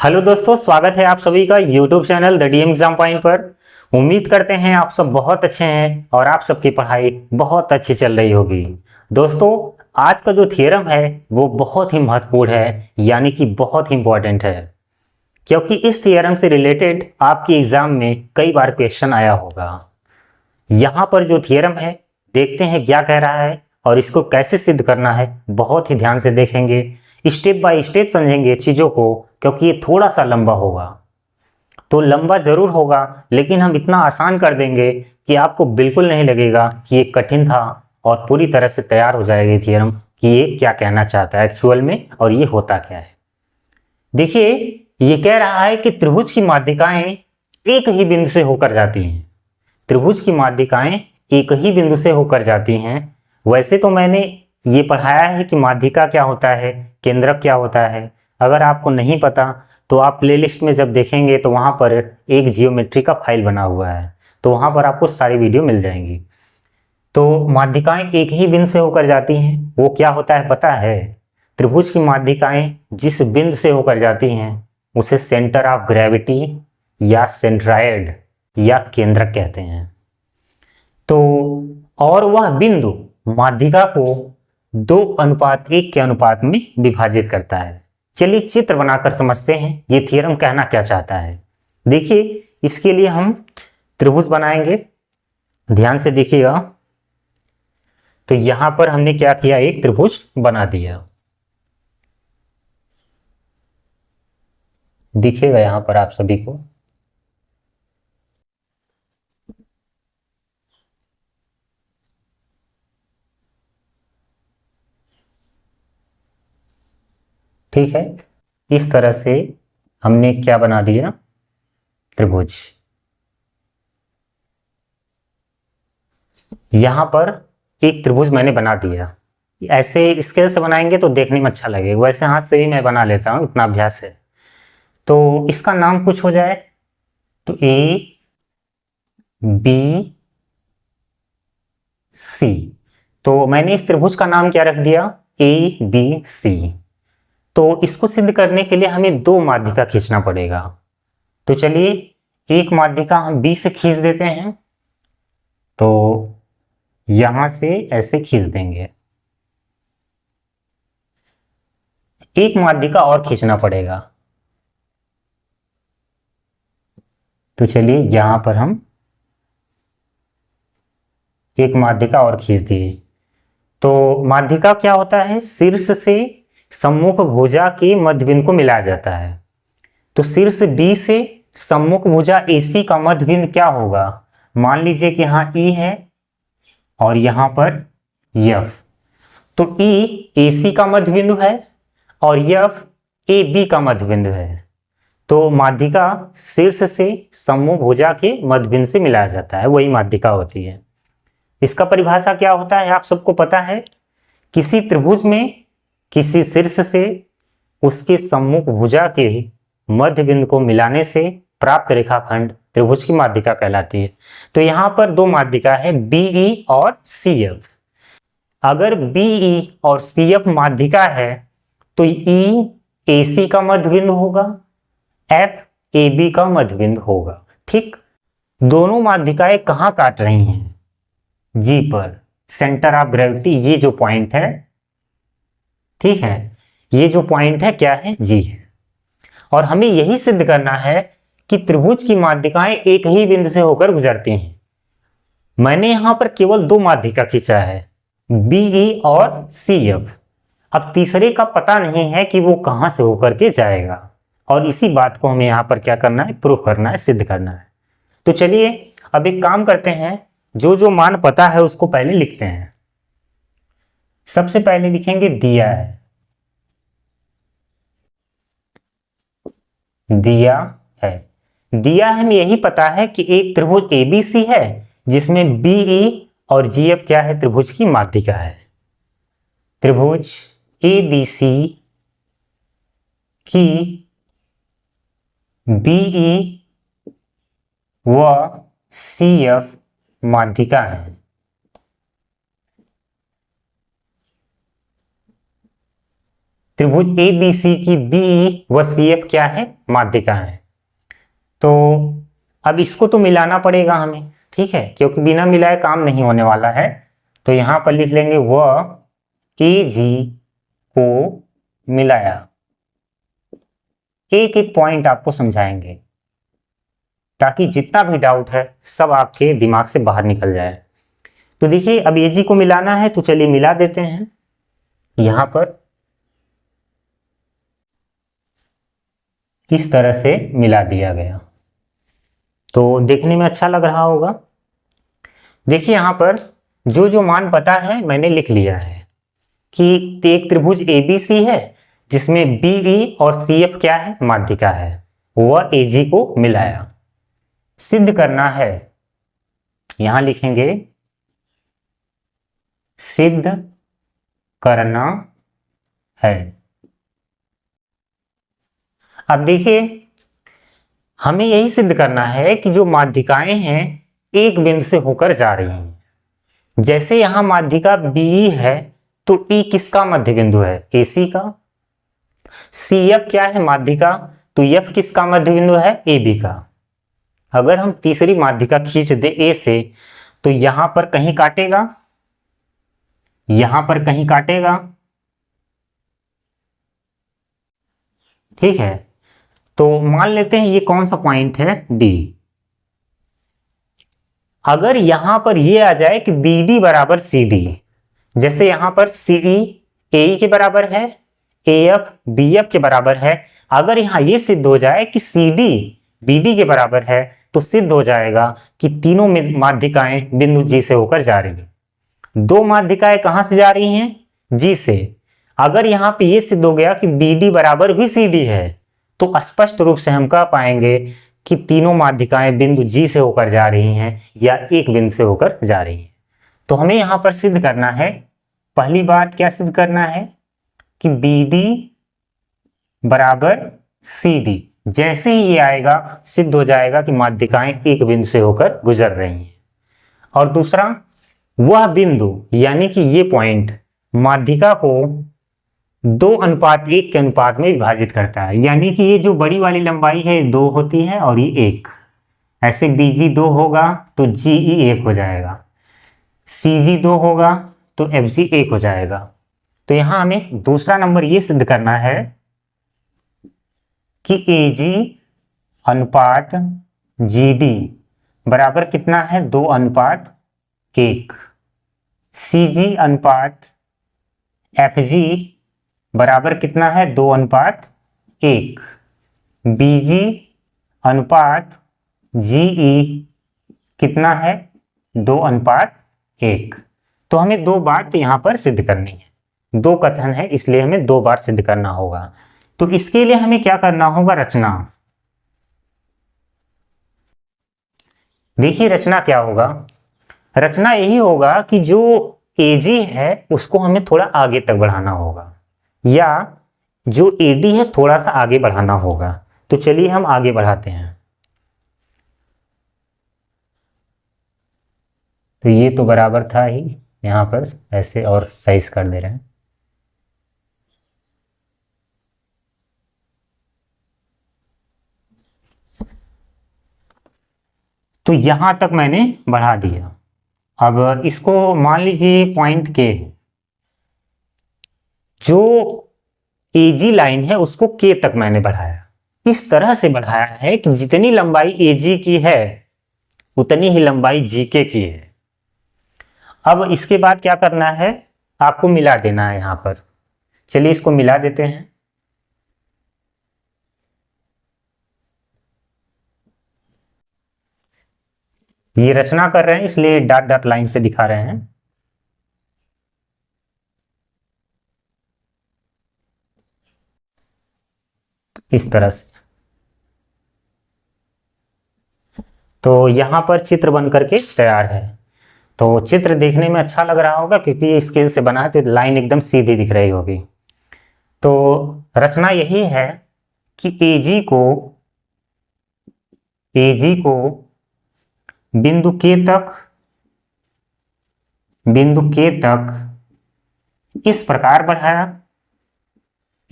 Hello दोस्तों, स्वागत है आप सभी का YouTube channel the DM exam point पर। उम्मीद करते हैं आप सब बहुत अच्छे हैं और आप सबकी पढ़ाई बहुत अच्छी चल रही होगी। दोस्तों, आज का जो थ्योरम है वो बहुत ही महत्वपूर्ण है, यानी कि बहुत ही इंपॉर्टेंट है, क्योंकि इस थ्योरम से रिलेटेड आपकी एग्जाम में कई बार क्वेश्चन आया होगा। यहाँ पर जो थ्योरम है देखते हैं क्या कह रहा है और इसको कैसे सिद्ध करना है, बहुत ही ध्यान से देखेंगे, स्टेप बाय स्टेप समझेंगे चीज़ों को, क्योंकि ये थोड़ा सा लंबा होगा। तो लंबा जरूर होगा, लेकिन हम इतना आसान कर देंगे कि आपको बिल्कुल नहीं लगेगा कि ये कठिन था और पूरी तरह से तैयार हो जाएगी थ्योरम कि ये क्या कहना चाहता है एक्चुअल में और ये होता क्या है। देखिए, ये कह रहा है कि त्रिभुज की माध्यिकाएं एक ही बिंदु से होकर जाती हैं। त्रिभुज की माध्यिकाएं एक ही बिंदु से होकर जाती हैं। वैसे तो मैंने ये पढ़ाया है कि माध्यिका क्या होता है, केंद्रक क्या होता है। अगर आपको नहीं पता तो आप प्लेलिस्ट में जब देखेंगे तो वहाँ पर एक जियोमेट्री का फाइल बना हुआ है, तो वहाँ पर आपको सारी वीडियो मिल जाएंगी। तो माध्यिकाएं एक ही बिंदु से होकर जाती हैं, वो क्या होता है पता है? त्रिभुज की माध्यिकाएं जिस बिंदु से होकर जाती हैं उसे सेंटर ऑफ ग्रेविटी या सेंट्रायड या केंद्रक कहते हैं। तो और वह बिंदु माध्यिका को 2:1 के अनुपात में विभाजित करता है। चलिए चित्र बनाकर समझते हैं ये थ्योरम कहना क्या चाहता है। देखिए, इसके लिए हम त्रिभुज बनाएंगे, ध्यान से देखिएगा। तो यहां पर हमने क्या किया, एक त्रिभुज बना दिया, दिखेगा यहां पर आप सभी को। ठीक है, इस तरह से हमने क्या बना दिया, त्रिभुज। यहां पर एक त्रिभुज मैंने बना दिया। ऐसे स्केल से बनाएंगे तो देखने में अच्छा लगेगा, वैसे हाथ से भी मैं बना लेता हूं, इतना अभ्यास है। तो इसका नाम कुछ हो जाए तो ए बी सी। तो मैंने इस त्रिभुज का नाम क्या रख दिया, ए बी सी। तो इसको सिद्ध करने के लिए हमें दो माध्यिका खींचना पड़ेगा। तो चलिए, एक माध्यिका हम बी से खींच देते हैं, तो यहां से ऐसे खींच देंगे। एक माध्यिका और खींचना पड़ेगा, तो चलिए यहां पर हम एक माध्यिका और खींच दिए। तो माध्यिका क्या होता है, शीर्ष से सम्मुख भुजा के मध्य बिंदु को मिलाया जाता है। तो शीर्ष बी से सम्मुख भुजा AC का मध्य बिंदु क्या होगा, मान लीजिए कि यहाँ E है और यहां पर F। तो E AC का मध्य बिंदु है और F AB का मध्य बिंदु है। तो माध्यिका शीर्ष से सम्मुख भुजा के मध्य बिंदु से मिलाया जाता है, वही माध्यिका होती है। इसका परिभाषा क्या होता है आप सबको पता है, किसी त्रिभुज में किसी शीर्ष से उसके सम्मुख भुजा के मध्य बिंदु को मिलाने से प्राप्त रेखाखंड त्रिभुज की माध्यिका कहलाती है। तो यहां पर दो माध्यिका है, BE और CF। अगर BE और CF माध्यिका है तो E AC का मध्य बिंदु होगा, F AB का मध्य बिंदु होगा। ठीक, दोनों माध्यिकाएं कहां काट रही हैं, G पर, सेंटर ऑफ ग्रेविटी, ये जो पॉइंट है, ठीक है, ये जो पॉइंट है क्या है, G है। और हमें यही सिद्ध करना है कि त्रिभुज की माध्यिकाएं एक ही बिंदु से होकर गुजरती हैं। मैंने यहां पर केवल दो माध्यिका खींचा है, BE और CF। अब तीसरे का पता नहीं है कि वो कहां से होकर के जाएगा, और इसी बात को हमें यहां पर क्या करना है, प्रूफ करना है, सिद्ध करना है। तो चलिए अब एक काम करते हैं, जो जो मान पता है उसको पहले लिखते हैं। सबसे पहले लिखेंगे दिया है, दिया है। दिया हमें यही पता है कि एक त्रिभुज ABC है जिसमें BE और GF क्या है, त्रिभुज की माध्यिका है। त्रिभुज ABC की BE व CF माध्यिका है। त्रिभुज ए बी सी की बी व सी एफ क्या है, माध्यिका है। तो अब इसको तो मिलाना पड़ेगा हमें, ठीक है, क्योंकि बिना मिलाए काम नहीं होने वाला है। तो यहां पर लिख लेंगे वह ए जी को मिलाया। एक एक पॉइंट आपको समझाएंगे ताकि जितना भी डाउट है सब आपके दिमाग से बाहर निकल जाए। तो देखिए अब ए जी को मिलाना है, तो चलिए मिला देते हैं। यहां पर इस तरह से मिला दिया गया, तो देखने में अच्छा लग रहा होगा। देखिए यहां पर जो जो मान पता है मैंने लिख लिया है कि एक त्रिभुज एबीसी है जिसमें बीई और सीएफ क्या है, माध्यिका है, वह एजी को मिलाया। सिद्ध करना है, यहां लिखेंगे सिद्ध करना है। अब देखिए हमें यही सिद्ध करना है कि जो माध्यिकाएं हैं एक बिंदु से होकर जा रही हैं। जैसे यहां माध्यिका बीई है तो ई किसका मध्य बिंदु है, एसी का। सीएफ क्या है, माध्यिका, तो एफ किसका मध्य बिंदु है, एबी का। अगर हम तीसरी माध्यिका खींच दे ए से तो यहां पर कहीं काटेगा, यहां पर कहीं काटेगा, ठीक है। तो मान लेते हैं ये कौन सा पॉइंट है, डी। अगर यहां पर ये आ जाए कि बी डी बराबर सी डी, जैसे यहां पर सीई ए के बराबर है, ए एफ बी एफ के बराबर है, अगर यहां ये सिद्ध हो जाए कि सी डी बी डी के बराबर है तो सिद्ध हो जाएगा कि तीनों माध्यिकाएं बिंदु जी से होकर जा रही हैं। दो माध्यिकाएं कहां से जा रही हैं, जी से। अगर यहां पे ये सिद्ध हो गया कि बी डी बराबर भी सी डी है तो स्पष्ट रूप से हम कह पाएंगे कि तीनों माध्यिकाएं बिंदु जी से होकर जा रही हैं या एक बिंदु से होकर जा रही हैं। तो हमें यहां पर सिद्ध करना है, पहली बात क्या सिद्ध करना है कि बी डी बराबर सी डी। जैसे ही ये आएगा सिद्ध हो जाएगा कि माध्यिकाएं एक बिंदु से होकर गुजर रही हैं। और दूसरा, वह बिंदु यानी कि ये पॉइंट माध्यिका को 2:1 के अनुपात में विभाजित करता है। यानी कि ये जो बड़ी वाली लंबाई है 2 होती है और ये 1, ऐसे बीजी 2 होगा तो जीई 1 हो जाएगा, सीजी 2 होगा तो एफजी 1 हो जाएगा। तो यहां हमें दूसरा नंबर ये सिद्ध करना है कि एजी अनुपात जीडी बराबर कितना है, 2:1। सीजी अनुपात एफजी बराबर कितना है, 2:1। बीजी अनुपात जीई कितना है, 2:1। तो हमें दो बात यहां पर सिद्ध करनी है, दो कथन है इसलिए हमें 2 बार सिद्ध करना होगा। तो इसके लिए हमें क्या करना होगा, रचना। देखिए रचना क्या होगा, रचना यही होगा कि जो एजी है उसको हमें थोड़ा आगे तक बढ़ाना होगा या जो एडी है थोड़ा सा आगे बढ़ाना होगा। तो चलिए हम आगे बढ़ाते हैं। तो ये तो बराबर था ही, यहां पर ऐसे और साइज कर दे रहे हैं। तो यहां तक मैंने बढ़ा दिया। अब इसको मान लीजिए पॉइंट के है, जो एजी लाइन है उसको के तक मैंने बढ़ाया। इस तरह से बढ़ाया है कि जितनी लंबाई एजी की है उतनी ही लंबाई जीके की है। अब इसके बाद क्या करना है, आपको मिला देना है यहां पर। चलिए इसको मिला देते हैं। ये रचना कर रहे हैं इसलिए डॉट डॉट लाइन से दिखा रहे हैं। इस तरह से। तो यहां पर चित्र बन करके तैयार है। तो चित्र देखने में अच्छा लग रहा होगा क्योंकि ये स्केल से बना है तो लाइन एकदम सीधी दिख रही होगी। तो रचना यही है कि एजी को बिंदु के तक इस प्रकार बढ़ाया,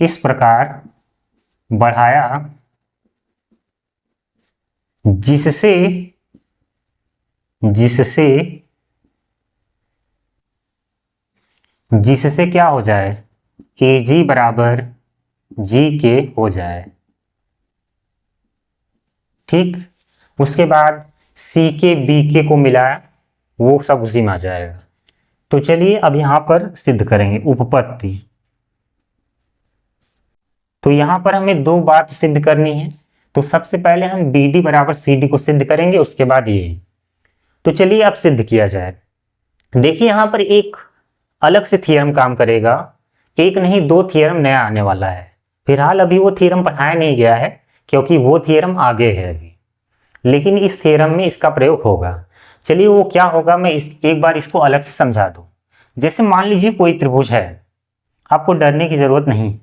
इस प्रकार बढ़ाया जिससे जिससे क्या हो जाए, AG बराबर GK हो जाए। ठीक, उसके बाद CK BK को मिलाया, वो सब उसी में आ जाएगा। तो चलिए अब यहां पर सिद्ध करेंगे उपपत्ति। तो यहां पर हमें दो बात सिद्ध करनी है। तो सबसे पहले हम BD बराबर CD को सिद्ध करेंगे, उसके बाद ये। तो चलिए अब सिद्ध किया जाए। देखिए यहां पर एक अलग से थ्योरम काम करेगा, एक नहीं दो थ्योरम नया आने वाला है। फिलहाल अभी वो थ्योरम पढ़ाया नहीं गया है क्योंकि वो थ्योरम आगे है अभी, लेकिन इस थ्योरम में इसका प्रयोग होगा। चलिए वो क्या होगा, मैं एक बार इसको अलग से समझा दूं। जैसे मान लीजिए कोई त्रिभुज है, आपको डरने की जरूरत नहीं।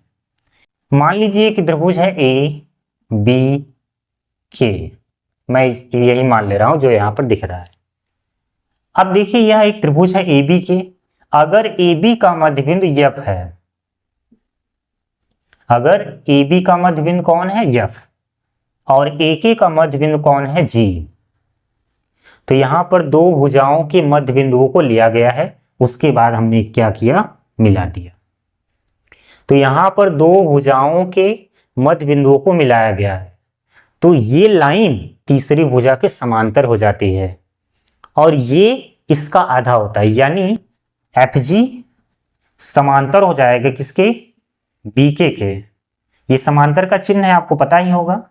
मान लीजिए कि त्रिभुज है ABK, मैं यही मान ले रहा हूं जो यहां पर दिख रहा है। अब देखिए यह एक त्रिभुज है ABK। अगर AB का मध्यबिंदु F है, अगर AB का मध्यबिंदु कौन है F, और AK का मध्यबिंदु कौन है G, तो यहां पर दो भुजाओं के मध्य बिंदुओं को लिया गया है, उसके बाद हमने क्या किया, मिला दिया। तो यहां पर दो भुजाओं के मध्य बिंदुओं को मिलाया गया है, तो ये लाइन तीसरी भुजा के समांतर हो जाती है और ये इसका आधा होता है, यानी FG समांतर हो जाएगा किसके, BK के। ये समांतर का चिन्ह है, आपको पता ही होगा,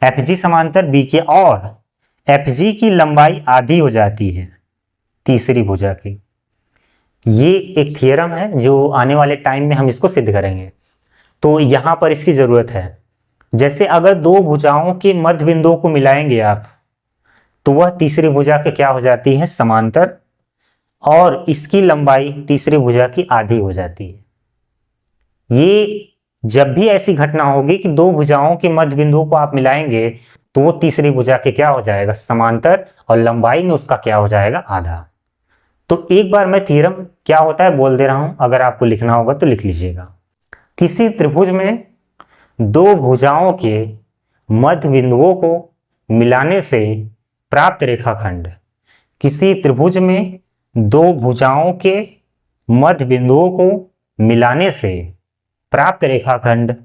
FG समांतर BK, और FG की लंबाई आधी हो जाती है तीसरी भुजा की। ये एक थ्योरम है जो आने वाले टाइम में हम इसको सिद्ध करेंगे। तो यहां पर इसकी जरूरत है। जैसे अगर दो भुजाओं के मध्य बिंदुओं को मिलाएंगे आप, तो वह तीसरी भुजा के क्या हो जाती है, समांतर, और इसकी लंबाई तीसरी भुजा की आधी हो जाती है। ये जब भी ऐसी घटना होगी कि दो भुजाओं के मध्य बिंदुओं को आप मिलाएंगे, तो वो तीसरी भुजा के क्या हो जाएगा, समांतर, और लंबाई में उसका क्या हो जाएगा, आधा। तो एक बार मैं थ्योरम क्या होता है बोल दे रहा हूं, अगर आपको लिखना होगा तो लिख लीजिएगा। किसी त्रिभुज में दो भुजाओं के मध्य बिंदुओं को मिलाने से प्राप्त रेखाखंड, किसी त्रिभुज में दो भुजाओं के मध्य बिंदुओं को मिलाने से प्राप्त रेखाखंड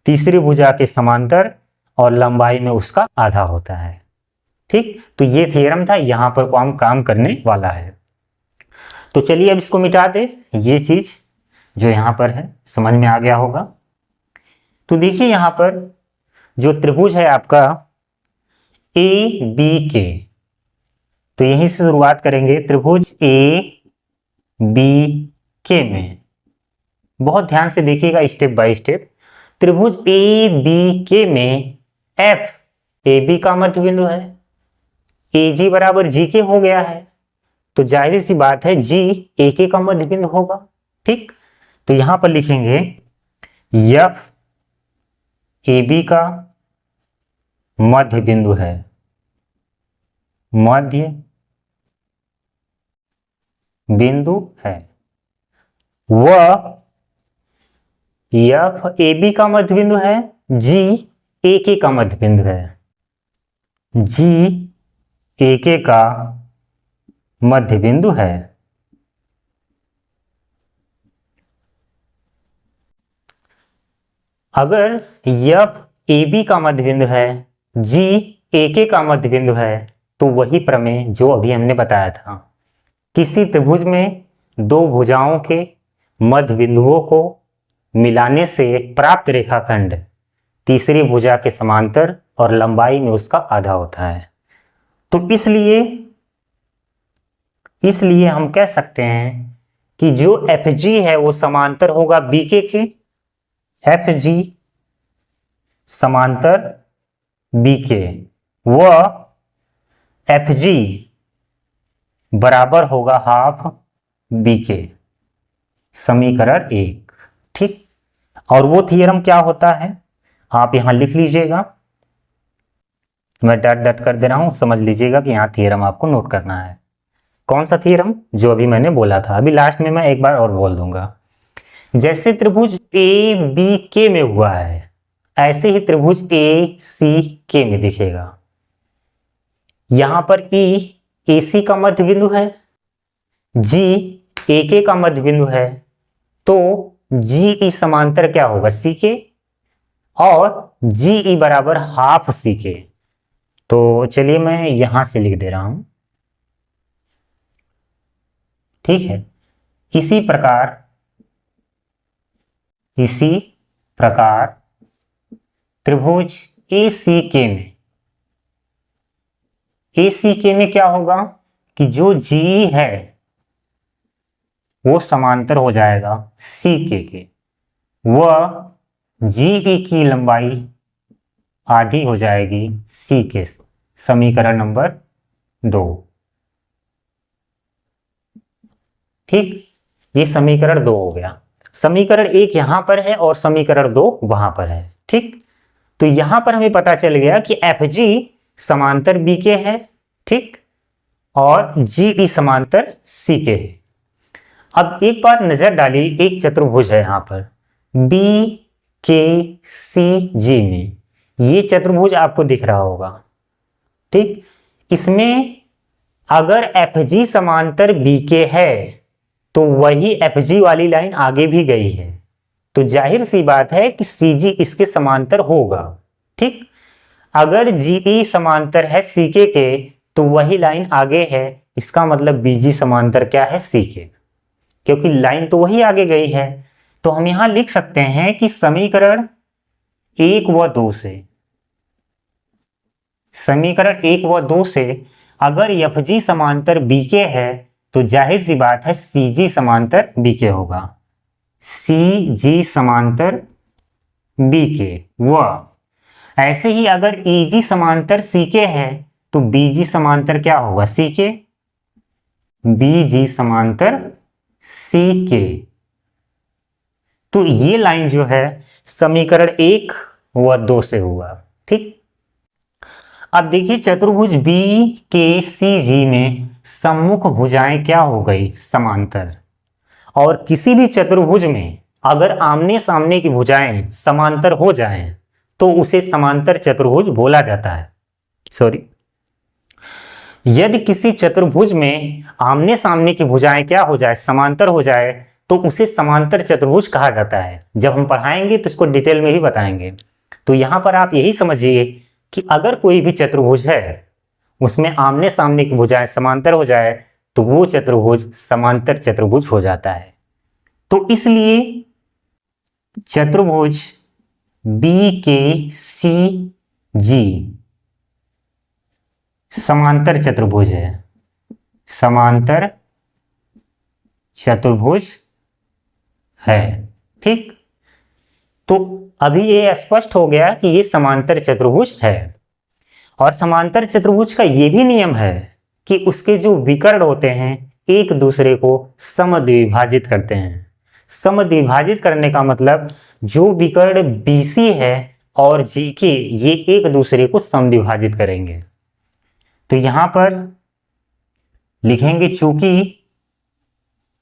तीसरी भुजा के समांतर और लंबाई में उसका आधा होता है। ठीक, तो ये थ्योरम था, यहां पर हम काम करने वाला है। तो चलिए अब इसको मिटा दे, ये चीज जो यहां पर है समझ में आ गया होगा। तो देखिए यहां पर जो त्रिभुज है आपका ABK, तो यहीं से शुरुआत करेंगे। त्रिभुज ABK में बहुत ध्यान से देखिएगा स्टेप बाय स्टेप। त्रिभुज ABK में F AB का मध्य बिंदु है, AG बराबर GK हो गया है, तो जाहिर सी बात है G AK का मध्य बिंदु होगा। ठीक, तो यहां पर लिखेंगे F AB का मध्य बिंदु है, मध्य बिंदु है, वह F AB का मध्य बिंदु है, G AK का मध्य बिंदु है, G AK का मध्य बिंदु है। अगर F AB का मध्य बिंदु है, G AK का मध्य बिंदु है, तो वही प्रमेय जो अभी हमने बताया था। किसी त्रिभुज में दो भुजाओं के मध्य बिंदुओं को मिलाने से प्राप्त रेखाखंड तीसरी भुजा के समांतर और लंबाई में उसका आधा होता है। तो इसलिए हम कह सकते हैं कि जो FG है वो समांतर होगा BK के, FG समांतर BK, वह FG बराबर होगा हाफ BK, समीकरण 1। ठीक, और वो थ्योरम क्या होता है आप यहां लिख लीजिएगा, मैं डट डट कर दे रहा हूं, समझ लीजिएगा कि यहां थ्योरम आपको नोट करना है। कौन सा थ्योरम, जो अभी मैंने बोला था, अभी लास्ट में मैं एक बार और बोल दूंगा। जैसे त्रिभुज ए बी के में हुआ है, ऐसे ही त्रिभुज ए सी के में दिखेगा। यहां पर ई ए सी का मध्य बिंदु है, जी ए के का मध्य बिंदु है, तो जी ई समांतर क्या होगा, सी के, और जी ई बराबर हाफ सी के। तो चलिए मैं यहां से लिख दे रहा हूं, ठीक है। इसी प्रकार त्रिभुज ए सी के में क्या होगा कि जो जी है वो समांतर हो जाएगा सी के, वह जी की लंबाई आधी हो जाएगी सी के। समीकरण नंबर 2, ठीक। ये समीकरण 2 हो गया। समीकरण 1 यहां पर है और समीकरण 2 वहां पर है, ठीक। तो यहां पर हमें पता चल गया कि एफ जी समांतर बी के है, ठीक, और जी ई समांतर सी के है। अब एक बार नजर डालिए, एक चतुर्भुज है यहां पर बी के सी जी में, ये चतुर्भुज आपको दिख रहा होगा, ठीक। इसमें अगर एफ जी समांतर बी के है तो वही एफ जी वाली लाइन आगे भी गई है, तो जाहिर सी बात है कि सी जी इसके समांतर होगा, ठीक। अगर जी ई समांतर है सी के तो वही लाइन आगे है, इसका मतलब बी जी समांतर क्या है, सी के, क्योंकि लाइन तो वही आगे गई है। तो हम यहां लिख सकते हैं कि समीकरण 1 व 2 से अगर एफ जी समांतर बी के है तो जाहिर सी बात है सी जी समांतर बी के होगा। सी जी समांतर बी के, व ऐसे ही अगर ई जी समांतर सी के है तो बी जी समांतर क्या होगा, सी के, बी जी समांतर सी के। तो ये लाइन जो है समीकरण 1 व 2 से हुआ, ठीक। अब देखिए चतुर्भुज बी के सी जी में सम्मुख भुजाएं क्या हो गई, समांतर। और किसी भी चतुर्भुज में अगर आमने सामने की भुजाएं समांतर हो जाएं तो उसे समांतर चतुर्भुज बोला जाता है। यदि किसी चतुर्भुज में आमने सामने की भुजाएं क्या हो जाए, समांतर हो जाए, तो उसे समांतर चतुर्भुज कहा जाता है। जब हम पढ़ाएंगे तो इसको डिटेल में ही बताएंगे। तो यहां पर आप यही समझिए कि अगर कोई भी चतुर्भुज है उसमें आमने सामने की भुजाएं समांतर हो जाए तो वो चतुर्भुज समांतर चतुर्भुज हो जाता है। तो इसलिए चतुर्भुज बी के सी जी समांतर चतुर्भुज है, समांतर चतुर्भुज है, ठीक। तो अभी ये स्पष्ट हो गया कि ये समांतर चतुर्भुज है। और समांतर चतुर्भुज का ये भी नियम है कि उसके जो विकर्ण होते हैं एक दूसरे को समद्विभाजित करते हैं। समद्विभाजित करने का मतलब जो विकर्ण BC है और GK ये एक दूसरे को समद्विभाजित करेंगे। तो यहां पर लिखेंगे चूंकि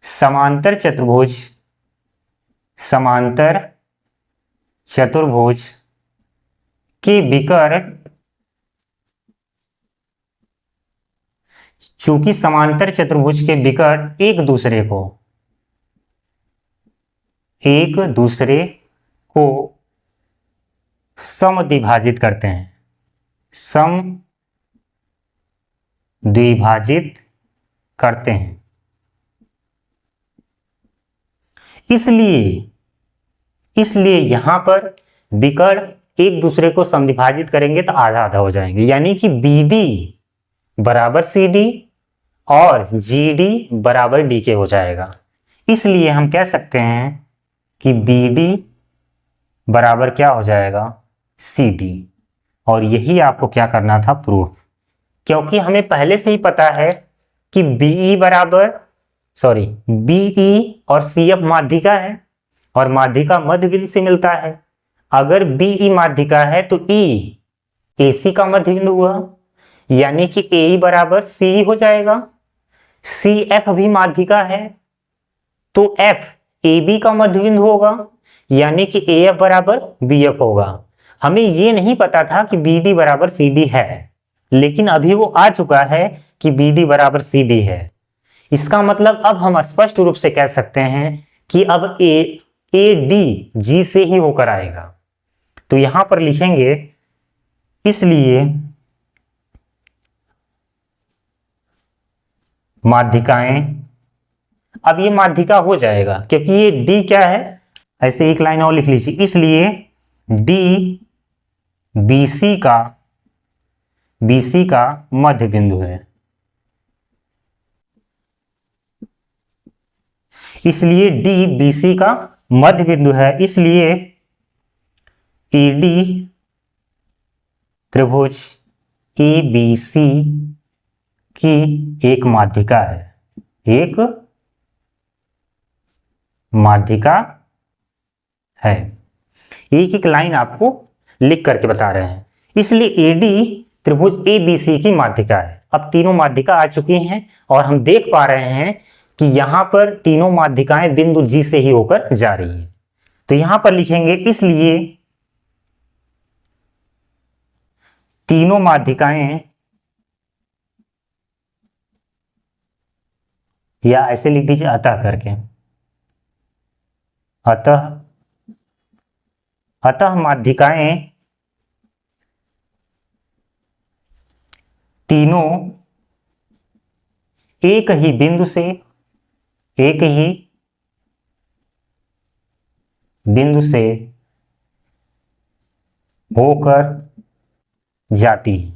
समांतर चतुर्भुज के विकर्ण, चूंकि समांतर चतुर्भुज के विकर्ण एक दूसरे को समद्विभाजित करते हैं, समद्विभाजित करते हैं। इसलिए यहां पर विकर्ण एक दूसरे को समद्विभाजित करेंगे तो आधा आधा हो जाएंगे, यानी कि BD बराबर CD और GD बराबर DK हो जाएगा। इसलिए हम कह सकते हैं कि BD बराबर क्या हो जाएगा, CD। और यही आपको क्या करना था, प्रूफ, क्योंकि हमें पहले से ही पता है कि BE और CF माध्यिका है और माध्यिका मध्य बिंदु से मिलता है। अगर BE माध्यिका है तो E AC का मध्य बिंदु हुआ, यानी कि AE बराबर CE हो जाएगा। CF भी माध्यिका है तो F ए बी का मध्य बिंदु होगा, यानी कि ए एफ बराबर बी एफ होगा। हमें ये नहीं पता था कि बी डी बराबर सी डी है, लेकिन अभी वो आ चुका है कि बी डी बराबर सी डी है। इसका मतलब अब हम स्पष्ट रूप से कह सकते हैं कि अब ए डी जी से ही होकर आएगा। तो यहां पर लिखेंगे, इसलिए माध्यिकाएं, अब ये माध्यिका हो जाएगा क्योंकि ये डी क्या है, ऐसे एक लाइन और लिख लीजिए, इसलिए डी बीसी का मध्य बिंदु है। इसलिए डी बीसी का मध्य बिंदु है, इसलिए ईडी त्रिभुज ए बी सी की एक माध्यिका है, एक माध्यिका है। एक एक लाइन आपको लिख करके बता रहे हैं। इसलिए एडी त्रिभुज ए बी सी की माध्यिका है। अब तीनों माध्यिका आ चुकी हैं और हम देख पा रहे हैं कि यहां पर तीनों माध्यिकाएं बिंदु जी से ही होकर जा रही है। तो यहां पर लिखेंगे, इसलिए तीनों माध्यिकाएं, या ऐसे लिख दीजिए अतः करके, अतः माध्यिकाएं तीनों एक ही बिंदु से होकर जाती है।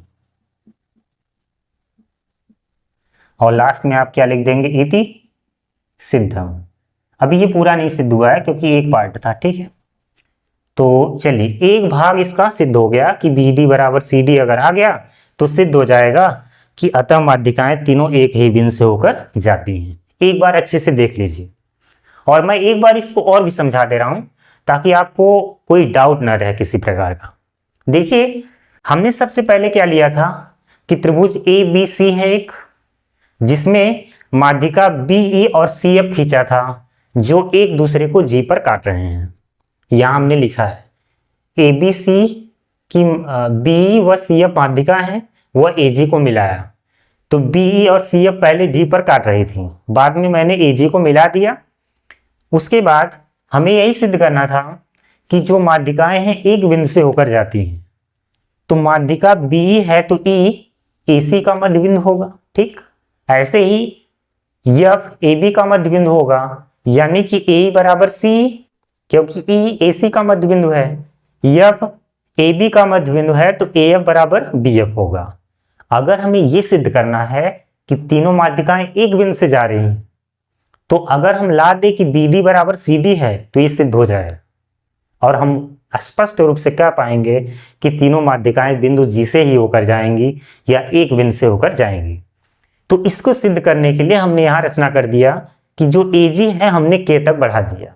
और लास्ट में आप क्या लिख देंगे, इति सिद्धम। अभी ये पूरा नहीं सिद्ध हुआ है क्योंकि एक पार्ट था, ठीक है। तो चलिए, एक भाग इसका सिद्ध हो गया कि बी डी बराबर सी डी अगर आ गया तो सिद्ध हो जाएगा कि अतः माध्यिकाएं तीनों एक ही बिंदु से होकर जाती हैं। एक बार अच्छे से देख लीजिए, और मैं एक बार इसको और भी समझा दे रहा हूं ताकि आपको कोई डाउट न रहे किसी प्रकार का। देखिए, हमने सबसे पहले क्या लिया था कि त्रिभुज ए बी सी है एक, जिसमें माध्यिका बी ई और सी एफ खींचा था, जो एक दूसरे को जी पर काट रहे हैं। यहां हमने लिखा है ए बी सी की बी व सी एफ माध्यिका है, वह ए जी को मिलाया। तो बी और सी एफ पहले जी पर काट रही थी, बाद में मैंने ए जी को मिला दिया। उसके बाद हमें यही सिद्ध करना था कि जो माध्यिकाएं हैं एक बिंदु से होकर जाती हैं। तो माध्यिका बी है तो ई ए सी का मध्य बिंदु होगा, ठीक। ऐसे ही एफ ए बी का मध्य बिंदु होगा, यानी कि ए बराबर सी, क्योंकि ई ए सी का मध्य बिंदु है। एफ ए बी का मध्य बिंदु है तो ए एफ बराबर बी एफ होगा। अगर हमें यह सिद्ध करना है कि तीनों माध्यिकाएं एक बिंदु से जा रही हैं, तो अगर हम ला दे कि बी डी बराबर सी डी है तो ये सिद्ध हो जाए, और हम स्पष्ट रूप से कह पाएंगे कि तीनों माध्यिकाएं बिंदु जी से ही होकर जाएंगी या एक बिंदु से होकर जाएंगी। तो इसको सिद्ध करने के लिए हमने यहां रचना कर दिया कि जो ए जी है हमने के तक बढ़ा दिया।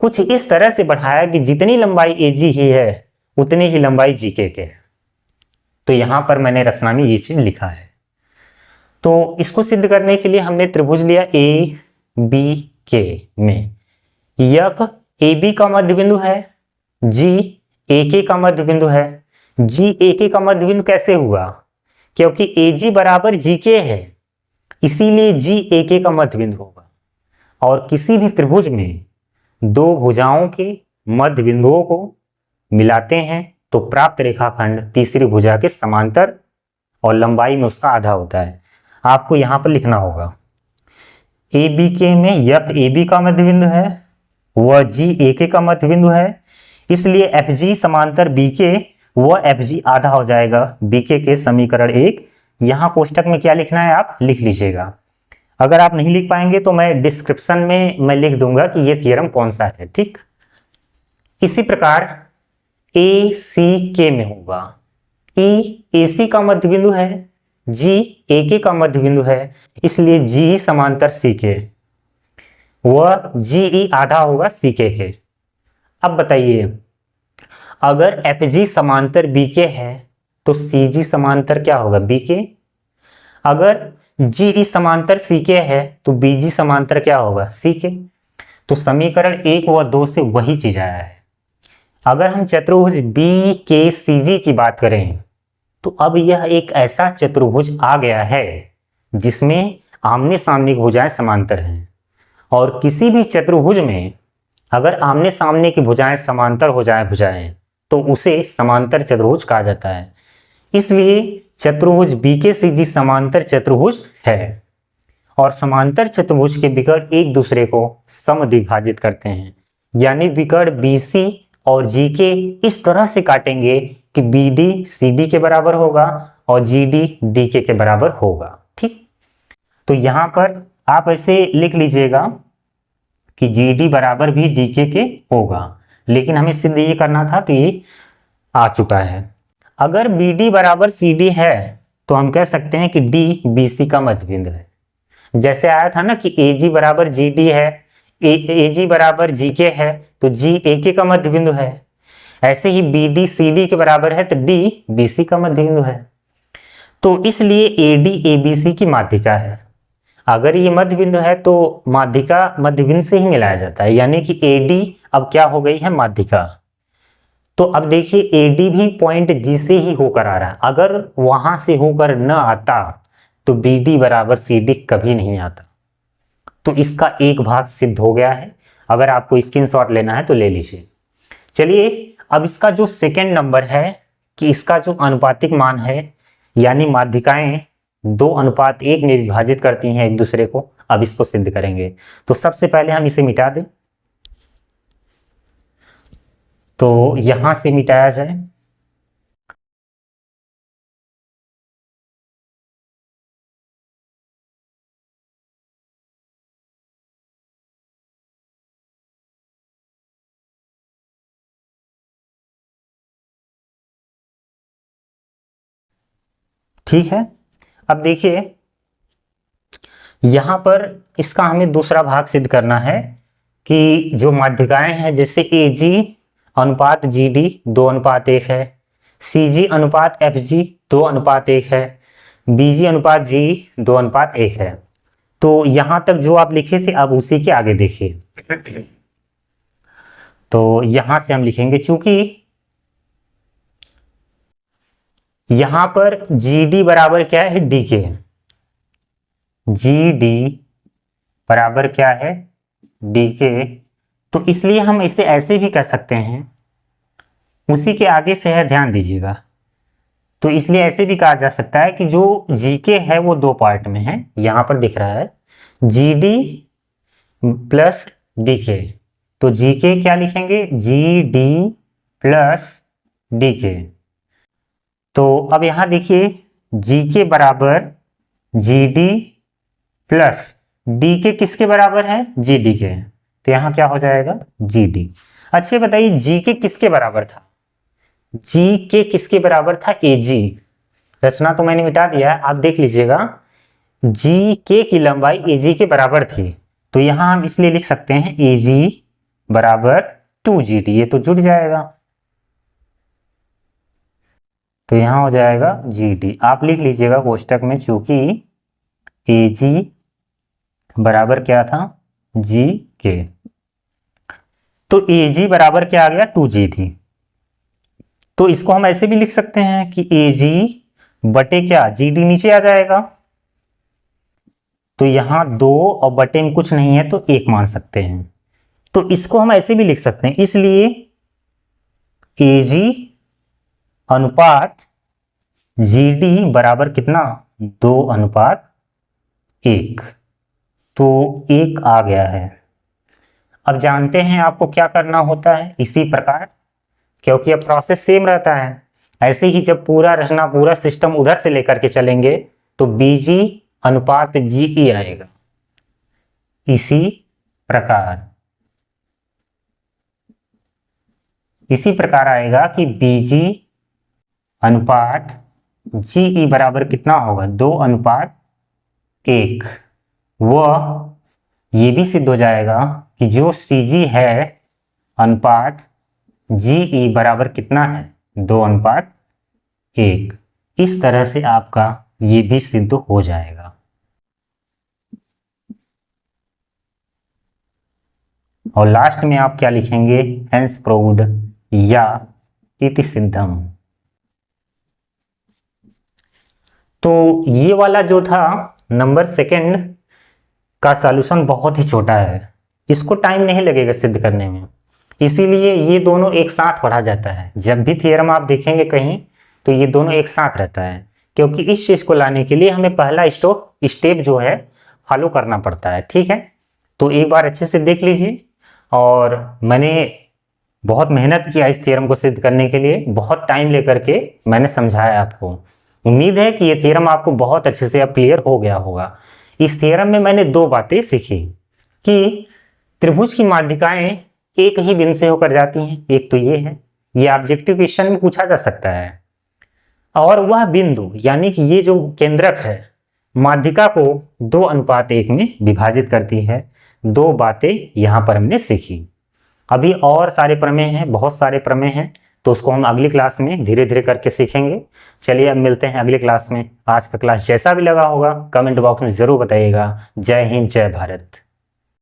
कुछ इस तरह से बढ़ाया कि जितनी लंबाई ए जी ही है उतनी ही लंबाई जी के है। तो यहां पर मैंने रचना में ये चीज लिखा है। तो इसको सिद्ध करने के लिए हमने त्रिभुज लिया ए बी के में एफ ए बी का मध्य बिंदु है, जी ए के का मध्य बिंदु है। जी ए के का मध्य बिंदु कैसे हुआ, क्योंकि ए जी बराबर जी के है, इसीलिए जी ए के का मध्य बिंदु होगा। और किसी भी त्रिभुज में दो भुजाओं के मध्य बिंदुओं को मिलाते हैं तो प्राप्त रेखाखंड तीसरी भुजा के समांतर और लंबाई में उसका आधा होता है। आपको यहां पर लिखना होगा ए बी के में एफ ए बी का मध्य बिंदु है, वह जी ए के का मध्य बिंदु है, इसलिए एफ जी समांतर बी के, वह एफ जी आधा हो जाएगा बी के समीकरण 1। यहां कोष्टक में क्या लिखना है आप लिख लीजिएगा। अगर आप नहीं लिख पाएंगे तो मैं डिस्क्रिप्शन में मैं लिख दूंगा कि यह थ्योरम कौन सा है, ठीक। इसी प्रकार ए सी के में होगा, ई ए सी का मध्य बिंदु है, जी ए के का मध्य बिंदु है, इसलिए जी समांतर सी के, वह जी ई आधा होगा सी के। अब बताइए, अगर एफ जी समांतर बी के है तो सी जी समांतर क्या होगा बी के। अगर जी ई समांतर सी के है तो बी जी समांतर क्या होगा सी के। तो समीकरण 1 व 2 से वही चीज आया है। अगर हम चतुर्भुज BKCG की बात करें तो अब यह एक ऐसा चतुर्भुज आ गया है जिसमें आमने सामने की भुजाएं समांतर हैं, और किसी भी चतुर्भुज में अगर आमने सामने की भुजाएं समांतर हो जाए भुजाएं तो उसे समांतर चतुर्भुज कहा जाता है। इसलिए चतुर्भुज BKCG समांतर चतुर्भुज है, और समांतर चतुर्भुज के विकर्ण एक दूसरे को समद्विभाजित करते हैं, यानी विकर्ण BC और GK इस तरह से काटेंगे कि BD CD के बराबर होगा और GD DK के बराबर होगा। ठीक, तो यहां पर आप ऐसे लिख लीजिएगा कि GD बराबर भी DK के होगा, लेकिन हमें सिद्ध ये करना था तो ये आ चुका है। अगर BD बराबर CD है तो हम कह सकते हैं कि D BC का मध्य बिंदु है। जैसे आया था ना कि AG बराबर GD है, AG बराबर GK है, तो G AK का मध्य बिंदु है। ऐसे ही BD CD के बराबर है तो D BC का मध्य बिंदु है। तो इसलिए AD ABC की माध्यिका है। अगर ये मध्य बिंदु है तो माध्यिका मध्य बिंदु से ही मिलाया जाता है, यानी कि AD अब क्या हो गई है, माध्यिका। तो अब देखिए AD भी पॉइंट G से ही होकर आ रहा है। अगर वहां से होकर न आता तो BD बराबर CD कभी नहीं आता। तो इसका एक भाग सिद्ध हो गया है। अगर आपको स्क्रीनशॉट लेना है तो ले लीजिए। चलिए अब इसका जो सेकंड नंबर है कि इसका जो अनुपातिक मान है, यानी माध्यिकाएं 2:1 में विभाजित करती हैं एक दूसरे को, अब इसको सिद्ध करेंगे। तो सबसे पहले हम इसे मिटा दें, तो यहां से मिटाया जाए। ठीक है, अब देखिए यहां पर इसका हमें दूसरा भाग सिद्ध करना है कि जो माध्यिकाएं हैं, जैसे AG अनुपात GD 2:1 है, CG अनुपात FG 2:1 है, BG अनुपात G 2:1 है। तो यहां तक जो आप लिखे थे अब उसी के आगे देखिए। तो यहां से हम लिखेंगे, चूंकि यहां पर GD बराबर क्या है, DK। GD बराबर क्या है, DK। तो इसलिए हम इसे ऐसे भी कह सकते हैं, उसी के आगे से है, ध्यान दीजिएगा। तो इसलिए ऐसे भी कहा जा सकता है कि जो GK है वो दो पार्ट में है, यहां पर दिख रहा है GD प्लस DK। तो GK क्या लिखेंगे, GD प्लस DK। तो अब यहां देखिए GK बराबर GD प्लस DK किसके बराबर है, GD के। तो यहां क्या हो जाएगा, GD। अच्छा बताइए GK किसके बराबर था, GK किसके बराबर था, AG। रचना तो मैंने मिटा दिया है, आप देख लीजिएगा। GK की लंबाई AG के बराबर थी, तो यहां हम इसलिए लिख सकते हैं AG बराबर 2GD। ये तो जुड़ जाएगा, तो यहां हो जाएगा GD। आप लिख लीजिएगा कोष्टक में, चूंकि AG बराबर क्या था, GK। तो AG बराबर क्या आ गया, 2GD। तो इसको हम ऐसे भी लिख सकते हैं कि AG बटे क्या, GD नीचे आ जाएगा। तो यहां 2 और बटे में कुछ नहीं है तो 1 मान सकते हैं। तो इसको हम ऐसे भी लिख सकते हैं, इसलिए AG अनुपात GD बराबर कितना, 2:1। तो 1 आ गया है। अब जानते हैं आपको क्या करना होता है, इसी प्रकार, क्योंकि अब प्रोसेस सेम रहता है। ऐसे ही जब पूरा रचना पूरा सिस्टम उधर से लेकर के चलेंगे तो BG अनुपात GE आएगा। इसी प्रकार आएगा कि BG अनुपात GE बराबर कितना होगा, 2:1। वह ये भी सिद्ध हो जाएगा कि जो CG है अनुपात GE बराबर कितना है, 2:1। इस तरह से आपका ये भी सिद्ध हो जाएगा। और लास्ट में आप क्या लिखेंगे, हेंस प्रूव्ड या इति सिद्धम। तो ये वाला जो था नंबर सेकंड का सॉल्यूशन बहुत ही छोटा है, इसको टाइम नहीं लगेगा सिद्ध करने में, इसीलिए ये दोनों एक साथ पढ़ा जाता है। जब भी थ्योरम आप देखेंगे कहीं तो ये दोनों एक साथ रहता है, क्योंकि इस चीज को लाने के लिए हमें पहला स्टेप जो है फॉलो करना पड़ता है। ठीक है, तो एक बार अच्छे से देख लीजिए। और मैंने बहुत मेहनत किया इस थ्योरम को सिद्ध करने के लिए, बहुत टाइम लेकर के मैंने समझाया आपको। उम्मीद है कि ये थ्योरम आपको बहुत अच्छे से अब क्लियर हो गया होगा। इस थ्योरम में मैंने दो बातें सीखी कि त्रिभुज की माध्यिकाएं एक ही बिंदु से होकर जाती हैं, एक तो ये है, ये ऑब्जेक्टिव क्वेश्चन में पूछा जा सकता है, और वह बिंदु यानी कि ये जो केंद्रक है माध्यिका को 2:1 में विभाजित करती है। दो बातें यहाँ पर हमने सीखी। अभी और सारे प्रमेय हैं, बहुत सारे प्रमेय हैं, तो उसको हम अगली क्लास में धीरे धीरे करके सीखेंगे। चलिए अब मिलते हैं अगली क्लास में। आज का क्लास जैसा भी लगा होगा कमेंट बॉक्स में ज़रूर बताइएगा। जय हिंद, जय भारत।